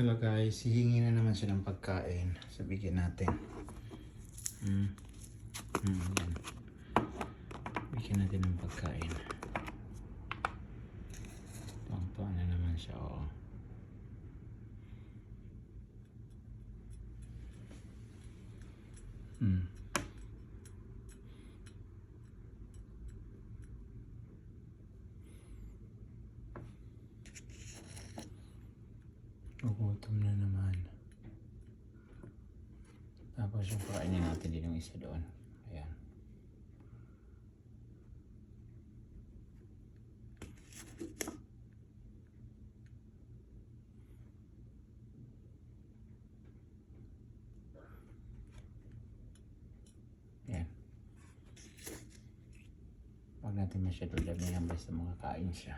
Hello guys, hihingi na naman siya ng pagkain. Sabihin natin. Yan. Bigyan natin ng pagkain. Tuwang-tuwa na naman siya, oo. Gugutom na naman. Tapos yung pakainin natin din yung isa doon. Ayan. Ayan. Huwag natin masyado damihan basta makakain siya.